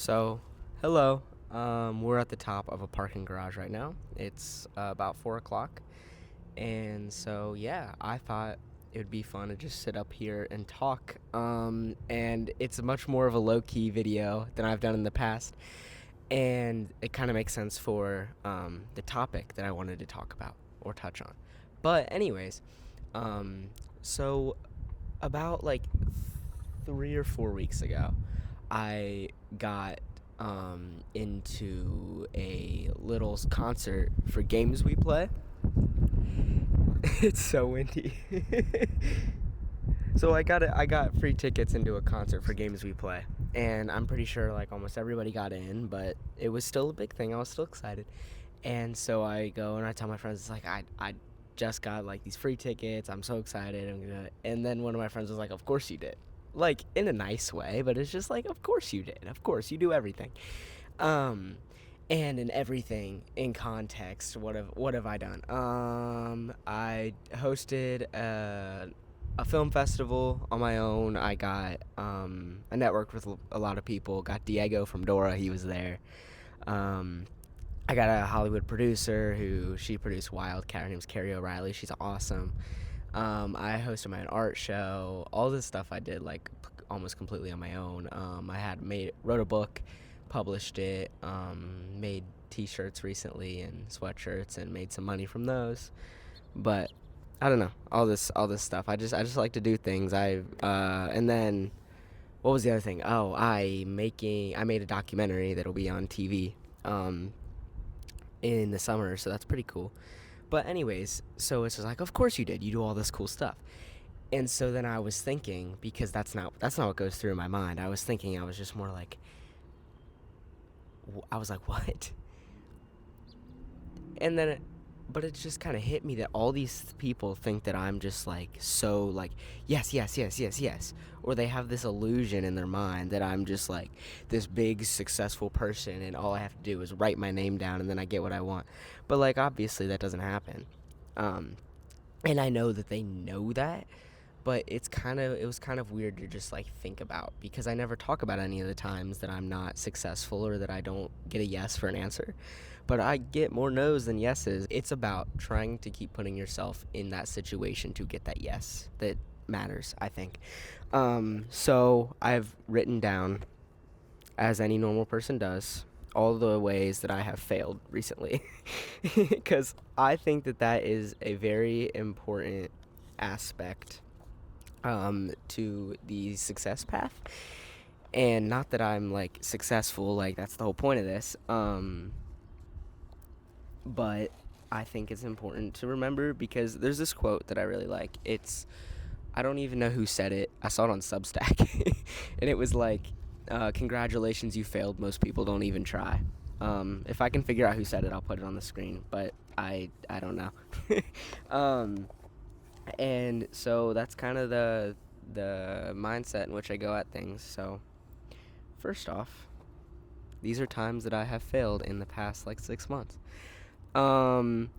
So, hello. We're at the top of a parking garage right now. It's about 4 o'clock, and so yeah, I thought it would be fun to just sit up here and talk. And it's much more of a low key video than I've done in the past, and it kind of makes sense for the topic that I wanted to talk about or touch on. But anyways, um, so about like 3 or 4 weeks ago, I got into a little concert for games we play. It's so windy. So I got free tickets into a concert for games we play, and I'm pretty sure like almost everybody got in, but it was still a big thing. I was still excited, and so I go and I tell my friends, it's like I just got like these free tickets. I'm so excited. And then one of my friends was like, "Of course you did." Like in a nice way, but it's just like, "Of course you did. Of course you do everything." Um, and in everything in context, what have I done? I hosted a film festival on my own. I networked with a lot of people. Got Diego from Dora. He was there. Um, I got a Hollywood producer who she produced Wildcat. Her name's Carrie O'Reilly. She's awesome. I hosted my own art show. All this stuff I did like almost completely on my own. I had made wrote a book, published it, made T-shirts recently and sweatshirts, and made some money from those. But I don't know, all this stuff. I just like to do things. And then what was the other thing? Oh, I made a documentary that'll be on TV. In the summer, so that's pretty cool. But anyways, so it's just like, of course you did. You do all this cool stuff. And so then I was thinking, because that's not what goes through my mind. I was thinking, I was just more like, I was like, what? And then but it just kind of hit me that all these people think that I'm just like so like yes, yes, yes, yes, yes, or they have this illusion in their mind that I'm just like this big successful person and all I have to do is write my name down and then I get what I want. But like obviously that doesn't happen. Um and I know that they know that, but it was kind of weird to just like think about because I never talk about any of the times that I'm not successful or that I don't get a yes for an answer. But I get more no's than yeses. It's about trying to keep putting yourself in that situation to get that yes that matters, I think. So I've written down, as any normal person does, all the ways that I have failed recently. Because I think that that is a very important aspect to the success path. And not that I'm like successful, like that's the whole point of this. But I think it's important to remember because there's this quote that I really like. I don't even know who said it. I saw it on Substack, and it was like, "Congratulations, you failed. Most people don't even try." If I can figure out who said it, I'll put it on the screen. But I don't know. um, and so that's kind of the mindset in which I go at things. So first off, these are times that I have failed in the past like 6 months. Um,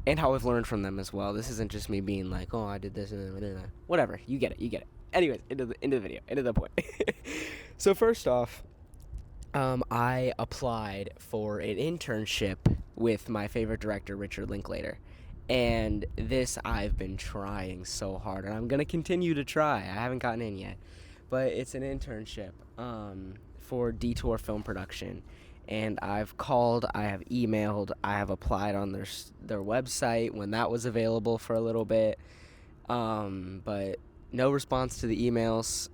and how I've learned from them as well. This isn't just me being like, oh, I did this and then whatever. You get it. You get it. Anyways, into the video, into the point. So first off, I applied for an internship with my favorite director, Richard Linklater. And this I've been trying so hard, and I'm gonna continue to try. I haven't gotten in yet, but it's an internship for Detour Film Production, and I've called, I have emailed, I have applied on their website when that was available for a little bit, but no response to the emails.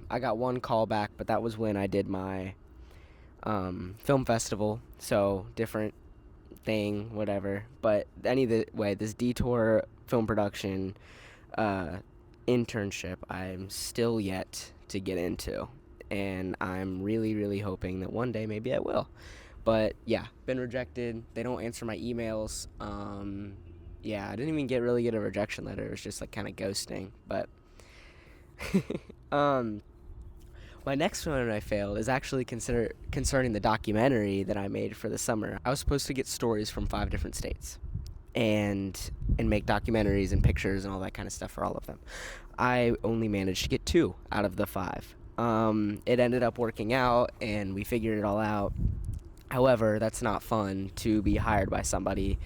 I got one call back, but that was when I did my film festival, so different thing, whatever. But anyway, this Detour Film Production uh, internship, I'm still yet to get into, and I'm really, really hoping that one day maybe I will. But yeah, been rejected. They don't answer my emails. Yeah, I didn't even really get a rejection letter. It was just like kind of ghosting. But um, my next one I failed is actually concerning the documentary that I made for the summer. I was supposed to get stories from 5 different states and make documentaries and pictures and all that kind of stuff for all of them. I only managed to get two out of the five. It ended up working out, and we figured it all out. However, that's not fun to be hired by somebody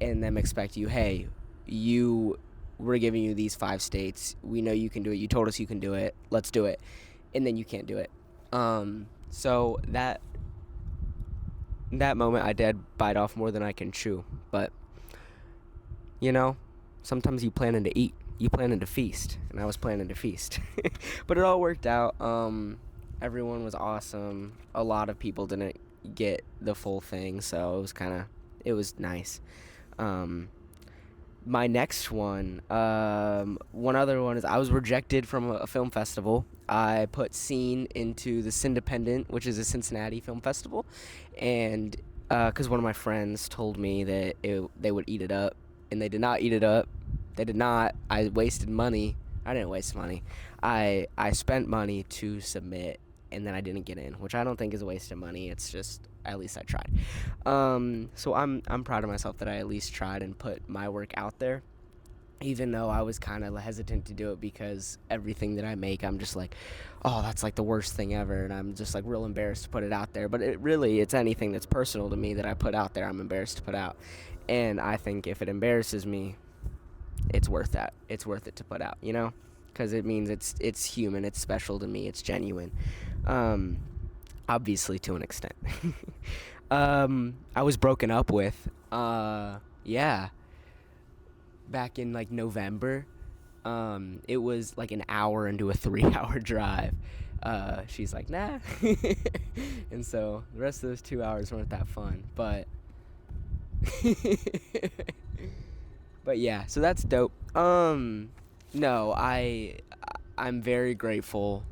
and them expect you, hey, we're giving you these 5 states. We know you can do it. You told us you can do it. Let's do it. And then you can't do it. So that moment, I did bite off more than I can chew. But, you know, sometimes you planning to eat. You planning to feast. And I was planning to feast. But it all worked out. Everyone was awesome. A lot of people didn't get the full thing, so it was nice. My next one, one other one is I was rejected from a film festival. I put Scene into the Cindependent, which is a Cincinnati film festival, and because one of my friends told me that they would eat it up, and they did not eat it up. They did not. I wasted money. I didn't waste money. I spent money to submit, and then I didn't get in, which I don't think is a waste of money. It's just, at least I tried. So I'm proud of myself that I at least tried and put my work out there, even though I was kind of hesitant to do it because everything that I make, I'm just like, oh, that's like the worst thing ever, and I'm just like real embarrassed to put it out there. But it's anything that's personal to me that I put out there, I'm embarrassed to put out. And I think if it embarrasses me, it's worth that. It's worth it to put out, because it means it's human, it's special to me, it's genuine. Obviously to an extent. I was broken up with, yeah, back in November. It was an hour into a 3-hour drive. She's like, nah. And so the rest of those 2 hours weren't that fun, but but yeah, so that's dope. No, I'm very grateful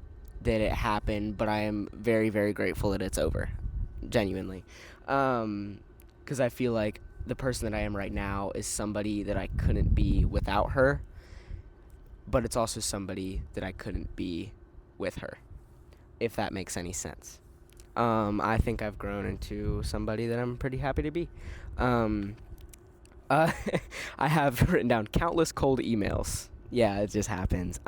that it happened, but I am very, very grateful that it's over. Genuinely. Because I feel like the person that I am right now is somebody that I couldn't be without her, but it's also somebody that I couldn't be with her, if that makes any sense. I think I've grown into somebody that I'm pretty happy to be. I have written down countless cold emails. Yeah, it just happens.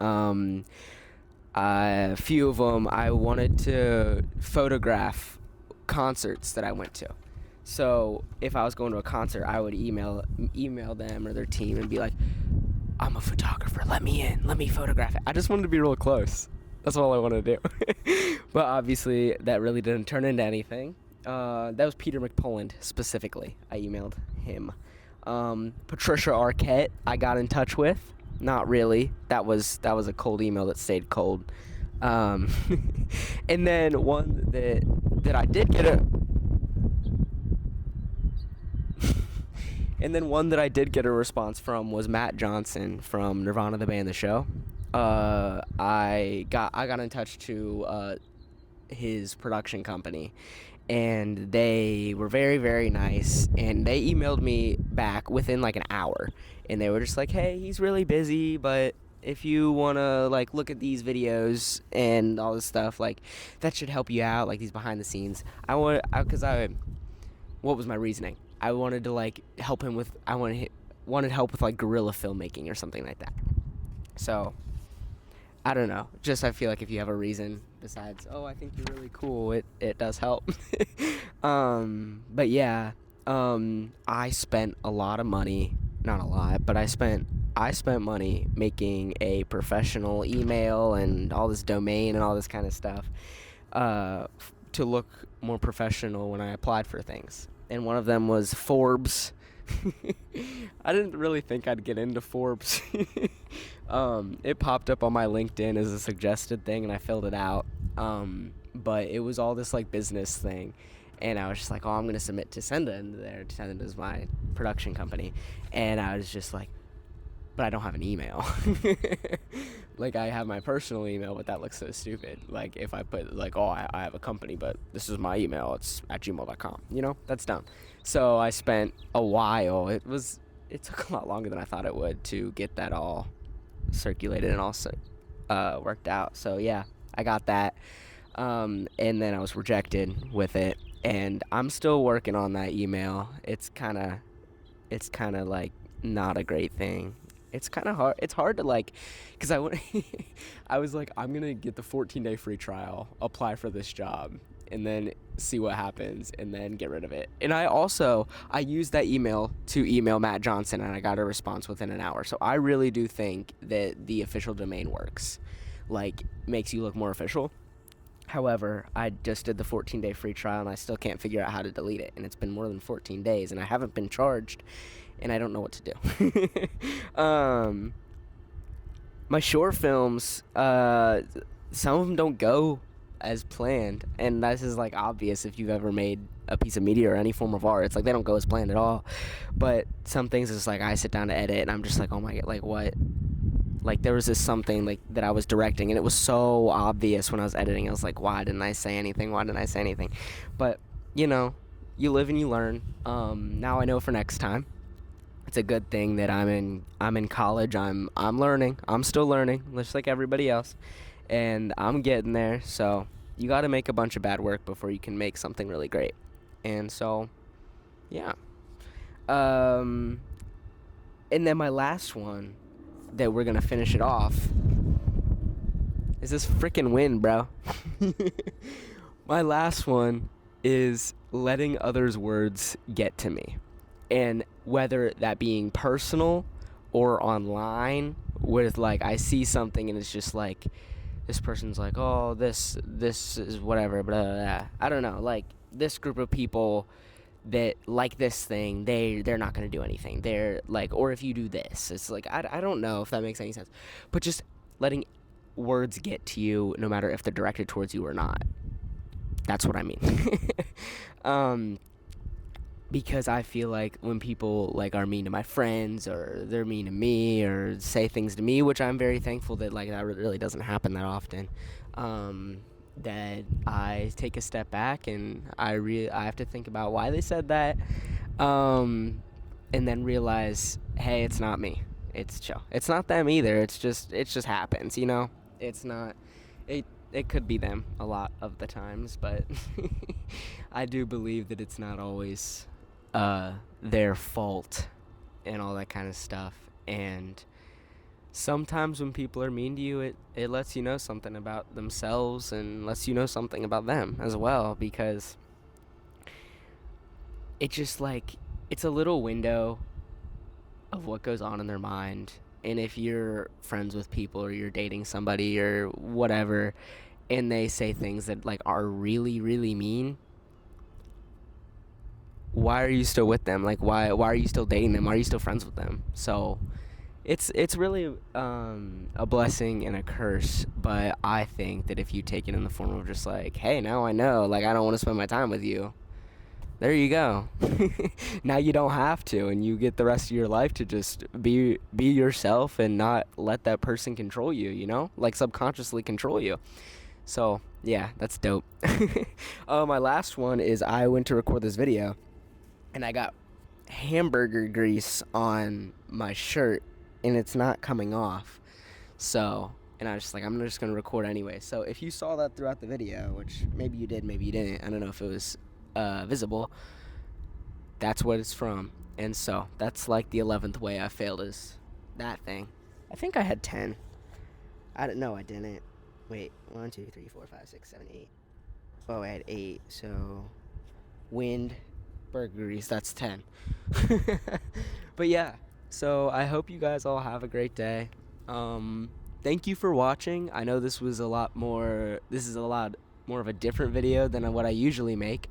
A few of them, I wanted to photograph concerts that I went to. So if I was going to a concert, I would email them or their team and be like, I'm a photographer, let me in, let me photograph it. I just wanted to be real close. That's all I wanted to do. But obviously, that really didn't turn into anything. That was Peter McPoland, specifically. I emailed him. Patricia Arquette, I got in touch with. Not really. That was a cold email that stayed cold. And then one that I did get a and then one that I did get a response from was Matt Johnson from Nirvana, the band, the show. I got in touch to his production company, and they were very, very nice, and they emailed me back within an hour, and they were just like, hey, he's really busy, but if you want to look at these videos and all this stuff, that should help you out, these behind the scenes. What was my reasoning? I wanted to help him with, wanted help with guerrilla filmmaking or something like that. So I don't know. Just I feel like if you have a reason besides, oh, I think you're really cool, it does help. But yeah, I spent a lot of money, not a lot, but I spent money making a professional email and all this domain and all this kind of stuff to look more professional when I applied for things. And one of them was Forbes. I didn't really think I'd get into Forbes. It popped up on my LinkedIn as a suggested thing, and I filled it out. But it was all this business thing, and I was just like, oh, I'm gonna submit to Senda into there. Senda is my production company, and I was just like, but I don't have an email. I have my personal email, but that looks so stupid. If I put oh, I have a company, but this is my email, it's at gmail.com. That's dumb. So I spent a while. It took a lot longer than I thought it would to get that all circulated and also worked out. So yeah, I got that. And then I was rejected with it, and I'm still working on that email. It's kind of not a great thing. It's kind of hard. It's hard to like, cause I went, I was like, I'm gonna get the 14-day free trial, apply for this job, and then see what happens, and then get rid of it. And I used that email to email Matt Johnson, and I got a response within an hour. So I really do think that the official domain works, like makes you look more official. However, I just did the 14-day free trial, and I still can't figure out how to delete it. And it's been more than 14 days, and I haven't been charged, and I don't know what to do. My short films, some of them don't go as planned, and this is like obvious if you've ever made a piece of media or any form of art. It's like they don't go as planned at all. But some things is like I sit down to edit, and I'm just like, oh my god, like what? Like there was this something like that I was directing, and it was so obvious when I was editing. I was like, why didn't I say anything? Why didn't I say anything? But you know, you live and you learn. Now I know for next time. It's a good thing that I'm in college. I'm learning. I'm still learning, just like everybody else, and I'm getting there. So you got to make a bunch of bad work before you can make something really great. And so, yeah. And then my last one that we're gonna finish it off is this freaking wind, bro. My last one is letting others' words get to me. And whether that being personal or online, with like I see something and it's just like this person's like, oh, this is whatever, blah, blah, blah. I don't know, like this group of people that like this thing, they're not gonna do anything. They're like, or if you do this, it's like I don't know if that makes any sense, but just letting words get to you, no matter if they're directed towards you or not. That's what I mean. Because I feel like when people like are mean to my friends or they're mean to me or say things to me, which I'm very thankful that like that really doesn't happen that often, that I take a step back and I have to think about why they said that, and then realize, hey, it's not me. It's chill. It's not them either. It just happens, you know. It's not. It could be them a lot of the times, but I do believe that it's not always their fault and all that kind of stuff. And sometimes when people are mean to you, it lets you know something about themselves and lets you know something about them as well, because it just like it's a little window of what goes on in their mind. And if you're friends with people or you're dating somebody or whatever, and they say things that like are really really mean, why are you still with them? Like why are you still dating them? Why are you still friends with them? So it's really a blessing and a curse, but I think that if you take it in the form of just like, hey, now I know, like I don't want to spend my time with you, there you go. Now you don't have to, and you get the rest of your life to just be yourself and not let that person control you, you know, like subconsciously control you. So yeah, that's dope. My last one is I went to record this video and I got hamburger grease on my shirt and it's not coming off. So, and I was just like, I'm just going to record anyway. So if you saw that throughout the video, which maybe you did, maybe you didn't, I don't know if it was visible, that's what it's from. And so that's like the 11th way I failed, is that thing. I think I had 10. I don't know, I didn't. Wait, 1, 2, 3, 4, 5, 6, 7, 8. Oh, I had 8. So wind, burglaries, that's 10. But yeah, so I hope you guys all have a great day. Thank you for watching. I know this is a lot more of a different video than what I usually make,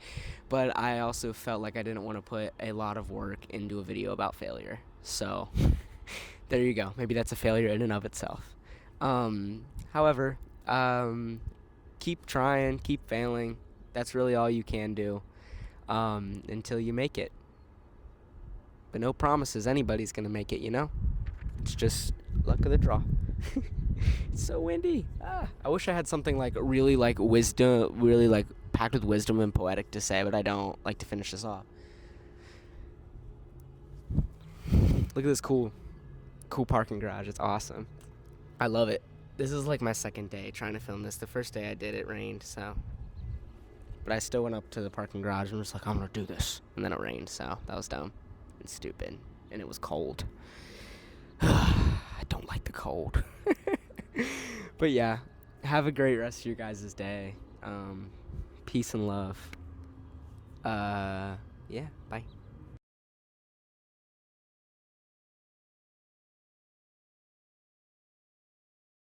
but I also felt like I didn't want to put a lot of work into a video about failure. So there you go. Maybe that's a failure in and of itself. However, keep trying, keep failing. That's really all you can do until you make it. But no promises anybody's gonna make it, you know? It's just luck of the draw. It's so windy. I wish I had something like really like wisdom, really like packed with wisdom and poetic to say, but I don't. Like to finish this off. Look at this cool parking garage. It's awesome. I love it. This is like my second day trying to film this. The first day I did, it rained, so. But I still went up to the parking garage and was like, I'm gonna do this. And then it rained, so that was dumb and stupid. And it was cold. don't like the cold. But yeah, have a great rest of your guys' day. Peace and love. Yeah, bye.